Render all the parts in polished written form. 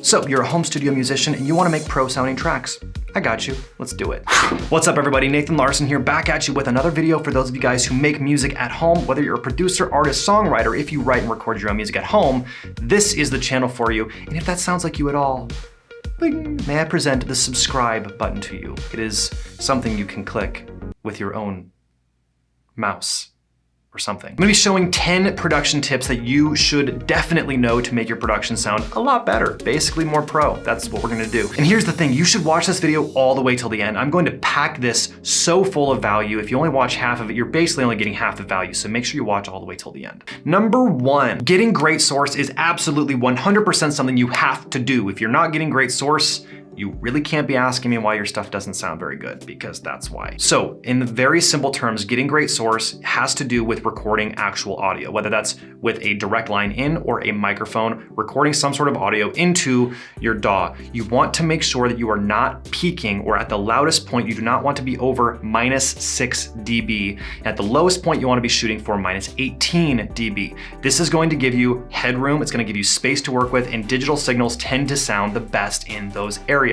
So you're a home studio musician and you want to make pro sounding tracks. I got you, let's do it. What's up everybody, Nathan Larsen here, back at you with another video for those of you guys who make music at home. Whether you're a producer, artist, songwriter, if you write and record your own music at home, this is the channel for you. And if that sounds like you at all, bing, may I present the subscribe button to you. It is something you can click with your own mouse. Or something. I'm gonna be showing 10 production tips that you should definitely know to make your production sound a lot better, basically more pro. That's what we're gonna do. And here's the thing, you should watch this video all the way till the end. I'm going to pack this so full of value. If you only watch half of it, you're basically only getting half the value, so make sure you watch all the way till the end. Number one, getting great source is absolutely 100% something you have to do. If you're not getting great source, you really can't be asking me why your stuff doesn't sound very good, because that's why. So in very simple terms, getting great source has to do with recording actual audio, whether that's with a direct line in or a microphone, recording some sort of audio into your DAW. You want to make sure that you are not peaking, or at the loudest point, you do not want to be over -6 dB. At the lowest point, you want to be shooting for -18 dB. This is going to give you headroom, it's going to give you space to work with, and digital signals tend to sound the best in those areas.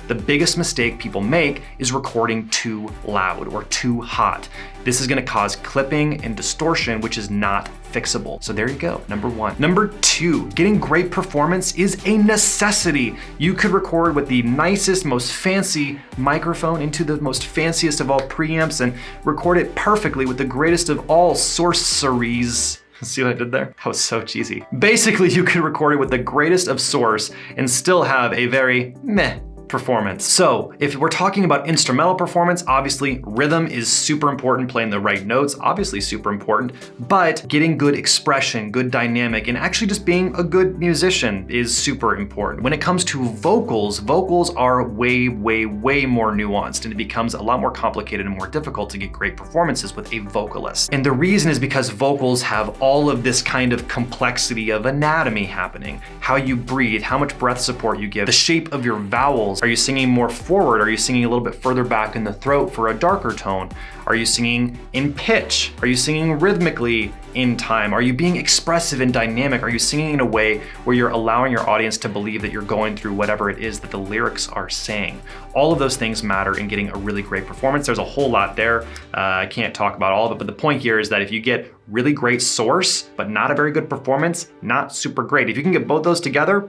The biggest mistake people make is recording too loud or too hot. This is gonna cause clipping and distortion, which is not fixable. So there you go, number one. Number two, getting great performance is a necessity. You could record with the nicest, most fancy microphone into the most fanciest of all preamps and record it perfectly with the greatest of all sorceries. See what I did there? That was so cheesy. Basically, you could record it with the greatest of source and still have a very meh performance. So if we're talking about instrumental performance, obviously rhythm is super important, playing the right notes, obviously super important, but getting good expression, good dynamic, and actually just being a good musician is super important. When it comes to vocals, vocals are way more nuanced, and it becomes a lot more complicated and more difficult to get great performances with a vocalist. And the reason is because vocals have all of this kind of complexity of anatomy happening, how you breathe, how much breath support you give, the shape of your vowels. Are you singing more forward? Are you singing a little bit further back in the throat for a darker tone? Are you singing in pitch? Are you singing rhythmically in time? Are you being expressive and dynamic? Are you singing in a way where you're allowing your audience to believe that you're going through whatever it is that the lyrics are saying? All of those things matter in getting a really great performance. There's a whole lot there. I can't talk about all of it, but the point here is that if you get really great source, but not a very good performance, not super great. If you can get both those together,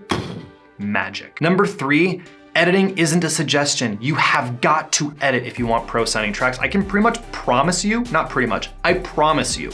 magic. Number three, editing isn't a suggestion. You have got to edit if you want pro sounding tracks. I can pretty much promise you, not pretty much, I promise you,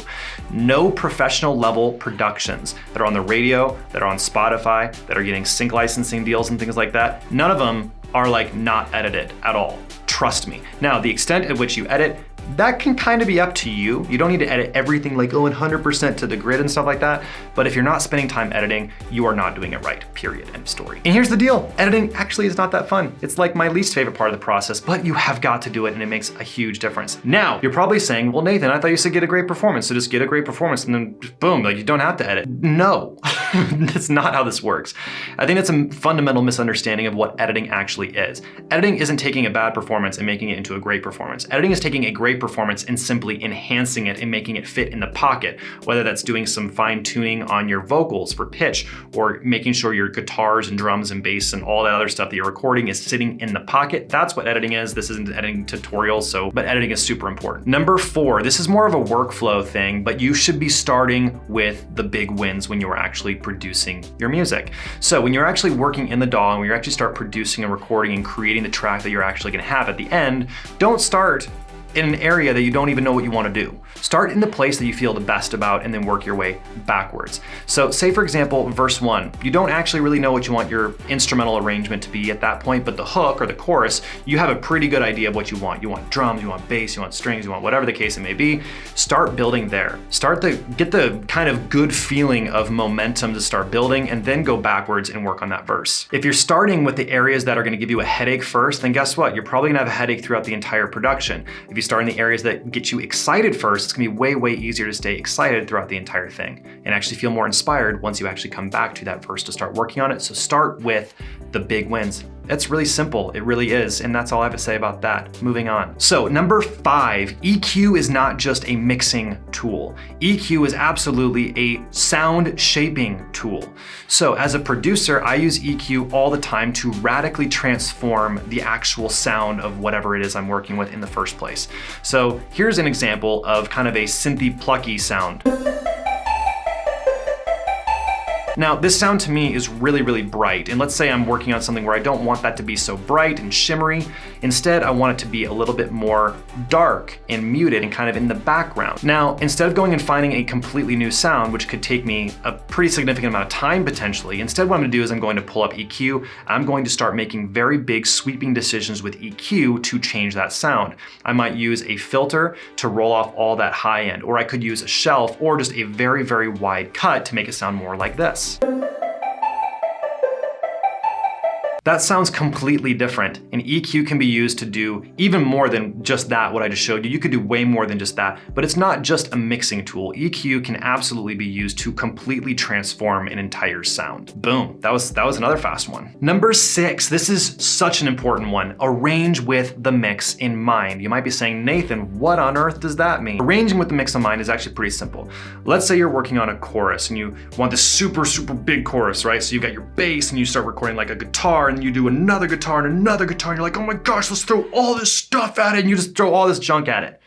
no professional level productions that are on the radio, that are on Spotify, that are getting sync licensing deals and things like that, none of them are like not edited at all. Trust me. Now, the extent at which you edit, that can kind of be up to you. You don't need to edit everything like 100% to the grid and stuff like that. But if you're not spending time editing, you are not doing it right, period, end of story. And here's the deal, editing actually is not that fun. It's like my least favorite part of the process, but you have got to do it and it makes a huge difference. Now, you're probably saying, well, Nathan, I thought you said get a great performance, so just get a great performance and then just boom, like you don't have to edit. No, that's not how this works. I think that's a fundamental misunderstanding of what editing actually is. Editing isn't taking a bad performance and making it into a great performance. Editing is taking a great performance and simply enhancing it and making it fit in the pocket, whether that's doing some fine tuning on your vocals for pitch or making sure your guitars and drums and bass and all that other stuff that you're recording is sitting in the pocket. That's what editing is. This isn't an editing tutorial, but editing is super important. Number four, this is more of a workflow thing, but you should be starting with the big wins when you're actually producing your music. So when you're actually working in the DAW and when you actually start producing and recording and creating the track that you're actually gonna have at the end, don't start in an area that you don't even know what you want to do. Start in the place that you feel the best about and then work your way backwards. So say for example, verse 1, you don't actually really know what you want your instrumental arrangement to be at that point, but the hook or the chorus, you have a pretty good idea of what you want. You want drums, you want bass, you want strings, you want whatever the case it may be. Start building there. Get the kind of good feeling of momentum to start building and then go backwards and work on that verse. If you're starting with the areas that are going to give you a headache first, then guess what? You're probably gonna have a headache throughout the entire production. If you start in the areas that get you excited first, it's gonna be way easier to stay excited throughout the entire thing and actually feel more inspired once you actually come back to that verse to start working on it. So start with the big wins. It's really simple, it really is, and that's all I have to say about that. Moving on. So number 5, EQ is not just a mixing tool. EQ is absolutely a sound shaping tool. So as a producer, I use EQ all the time to radically transform the actual sound of whatever it is I'm working with in the first place. So here's an example of kind of a synthy plucky sound. Now, this sound to me is really, really bright. And let's say I'm working on something where I don't want that to be so bright and shimmery. Instead, I want it to be a little bit more dark and muted and kind of in the background. Now, instead of going and finding a completely new sound, which could take me a pretty significant amount of time potentially, instead what I'm gonna do is I'm going to pull up EQ. I'm going to start making very big sweeping decisions with EQ to change that sound. I might use a filter to roll off all that high end, or I could use a shelf or just a very, very wide cut to make it sound more like this. That sounds completely different, and EQ can be used to do even more than just that, what I just showed you. You could do way more than just that, but it's not just a mixing tool. EQ can absolutely be used to completely transform an entire sound. Boom, that was another fast one. Number 6, this is such an important one. Arrange with the mix in mind. You might be saying, Nathan, what on earth does that mean? Arranging with the mix in mind is actually pretty simple. Let's say you're working on a chorus and you want this super, super big chorus, right? So you've got your bass and you start recording like a guitar, and you do another guitar and another guitar, and you're like, oh my gosh, let's throw all this stuff at it, and you just throw all this junk at it.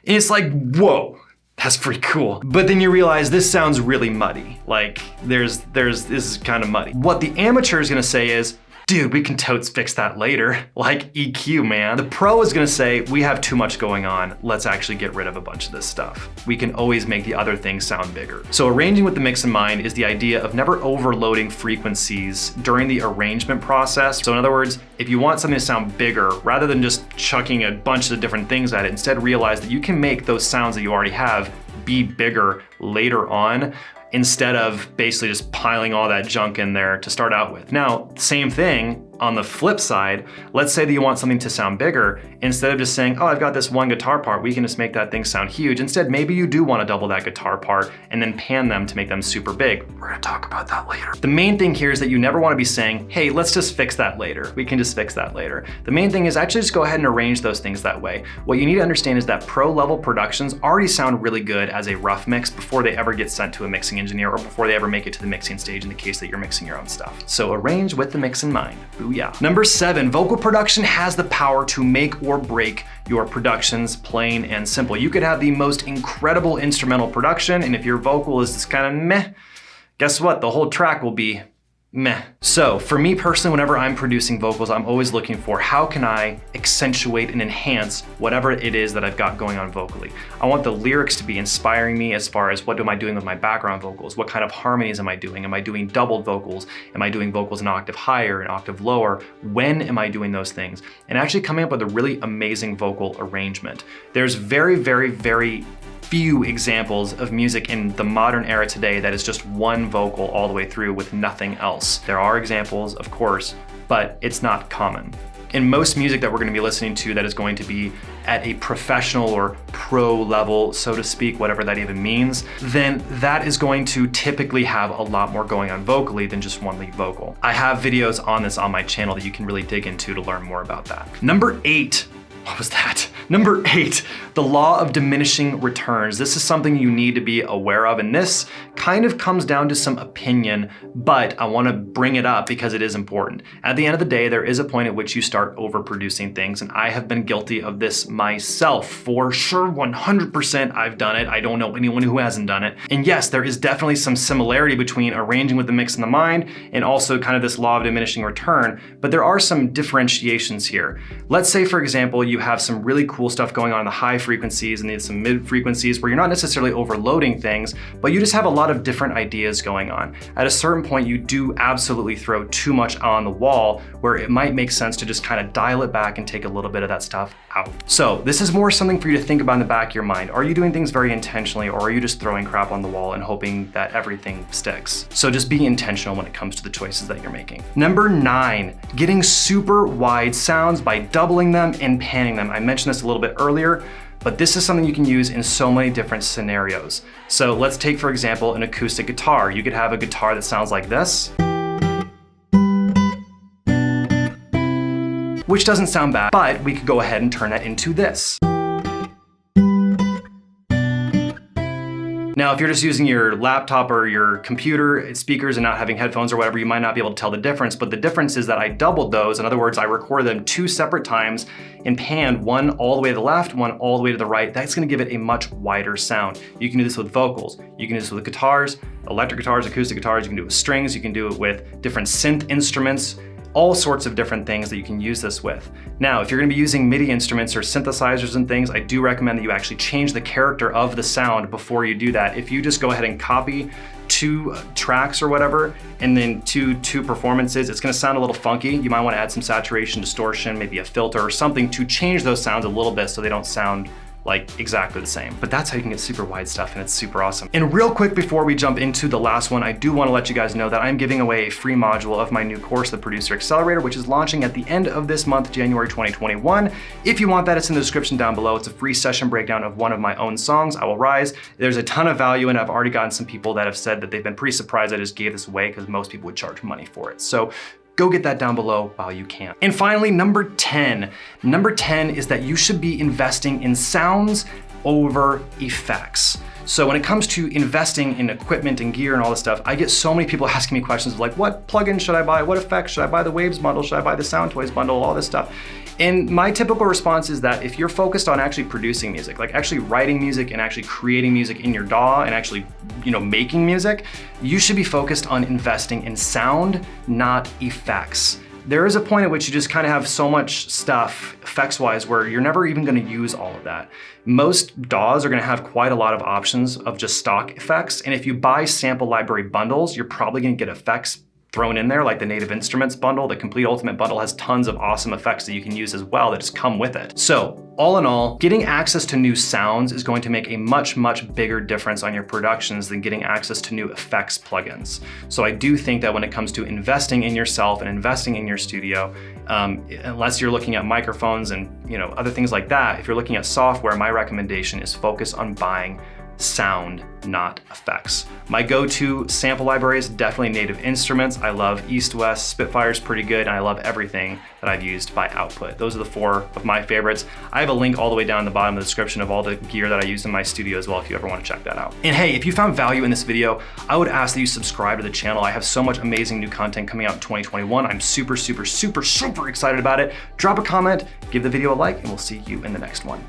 And it's like, whoa, that's pretty cool. But then you realize this sounds really muddy. Like this is kind of muddy. What the amateur is gonna say is, dude, we can totes fix that later. Like EQ, man. The pro is gonna say, we have too much going on. Let's actually get rid of a bunch of this stuff. We can always make the other things sound bigger. So arranging with the mix in mind is the idea of never overloading frequencies during the arrangement process. So in other words, if you want something to sound bigger, rather than just chucking a bunch of different things at it, instead realize that you can make those sounds that you already have be bigger later on, instead of basically just piling all that junk in there to start out with. Now, same thing on the flip side, let's say that you want something to sound bigger. Instead of just saying, oh, I've got this one guitar part, we can just make that thing sound huge. Instead, maybe you do want to double that guitar part and then pan them to make them super big. We're gonna talk about that later. The main thing here is that you never want to be saying, hey, let's just fix that later. We can just fix that later. The main thing is actually just go ahead and arrange those things that way. What you need to understand is that pro level productions already sound really good as a rough mix before they ever get sent to a mixing engineer or before they ever make it to the mixing stage in the case that you're mixing your own stuff. So arrange with the mix in mind. Yeah. Number 7, vocal production has the power to make or break your productions, plain and simple. You could have the most incredible instrumental production, and if your vocal is just kind of meh, guess what? The whole track will be meh. So for me personally, whenever I'm producing vocals, I'm always looking for how can I accentuate and enhance whatever it is that I've got going on vocally. I want the lyrics to be inspiring me as far as what am I doing with my background vocals? What kind of harmonies am I doing? Am I doing doubled vocals? Am I doing vocals an octave higher, an octave lower? When am I doing those things? And actually coming up with a really amazing vocal arrangement. There's very, very, very few examples of music in the modern era today that is just one vocal all the way through with nothing else. There are examples, of course, but it's not common. In most music that we're gonna be listening to that is going to be at a professional or pro level, so to speak, whatever that even means, then that is going to typically have a lot more going on vocally than just one lead vocal. I have videos on this on my channel that you can really dig into to learn more about that. Number 8, what was that? Number 8, the law of diminishing returns. This is something you need to be aware of, and this kind of comes down to some opinion, but I want to bring it up because it is important. At the end of the day, there is a point at which you start overproducing things, and I have been guilty of this myself. For sure, 100% I've done it. I don't know anyone who hasn't done it. And yes, there is definitely some similarity between arranging with the mix in the mind and also kind of this law of diminishing return, but there are some differentiations here. Let's say, for example, you have some really cool stuff going on in the high frequencies and then some mid frequencies where you're not necessarily overloading things, but you just have a lot of different ideas going on. At a certain point, you do absolutely throw too much on the wall where it might make sense to just kind of dial it back and take a little bit of that stuff out. So this is more something for you to think about in the back of your mind. Are you doing things very intentionally, or are you just throwing crap on the wall and hoping that everything sticks? So just be intentional when it comes to the choices that you're making. Number 9, getting super wide sounds by doubling them and panning them. I mentioned this a little bit earlier, but this is something you can use in so many different scenarios. So let's take, for example, an acoustic guitar. You could have a guitar that sounds like this. which doesn't sound bad, but we could go ahead and turn that into this. Now, if you're just using your laptop or your computer speakers and not having headphones or whatever, you might not be able to tell the difference, but the difference is that I doubled those. In other words, I recorded them 2 separate times and panned one all the way to the left, one all the way to the right. That's gonna give it a much wider sound. You can do this with vocals, you can do this with guitars, electric guitars, acoustic guitars, you can do it with strings, you can do it with different synth instruments, all sorts of different things that you can use this with. Now, if you're gonna be using MIDI instruments or synthesizers and things, I do recommend that you actually change the character of the sound before you do that. If you just go ahead and copy 2 tracks or whatever, and then two performances, it's gonna sound a little funky. You might wanna add some saturation, distortion, maybe a filter or something to change those sounds a little bit so they don't sound like exactly the same. But that's how you can get super wide stuff, and it's super awesome. And real quick before we jump into the last one, I do want to let you guys know that I'm giving away a free module of my new course, the Producer Accelerator, which is launching at the end of this month, January 2021. If you want that, it's in the description down below. It's a free session breakdown of one of my own songs, I Will Rise. There's a ton of value, and I've already gotten some people that have said that they've been pretty surprised I just gave this away because most people would charge money for it. So go get that down below while you can. And finally, number 10. Number 10 is that you should be investing in sounds over effects. So when it comes to investing in equipment and gear and all this stuff, I get so many people asking me questions like, what plugin should I buy? What effects? Should I buy the Waves bundle? Should I buy the Sound Toys bundle? All this stuff. And my typical response is that if you're focused on actually producing music, like actually writing music and actually creating music in your DAW and actually, making music, you should be focused on investing in sound, not effects. There is a point at which you just kind of have so much stuff effects-wise where you're never even gonna use all of that. Most DAWs are gonna have quite a lot of options of just stock effects. And if you buy sample library bundles, you're probably gonna get effects thrown in there, like the Native Instruments bundle. The Complete Ultimate bundle has tons of awesome effects that you can use as well that just come with it. So all in all, getting access to new sounds is going to make a much, much bigger difference on your productions than getting access to new effects plugins. So I do think that when it comes to investing in yourself and investing in your studio, unless you're looking at microphones and other things like that, if you're looking at software, my recommendation is focus on buying sound, not effects. My go-to sample library is definitely Native Instruments. I love East West, Spitfire's pretty good, and I love everything that I've used by Output. Those are the 4 of my favorites. I have a link all the way down in the bottom of the description of all the gear that I use in my studio as well if you ever want to check that out. And hey, if you found value in this video, I would ask that you subscribe to the channel. I have so much amazing new content coming out in 2021. I'm super, super, super, super excited about it. Drop a comment, give the video a like, and we'll see you in the next one.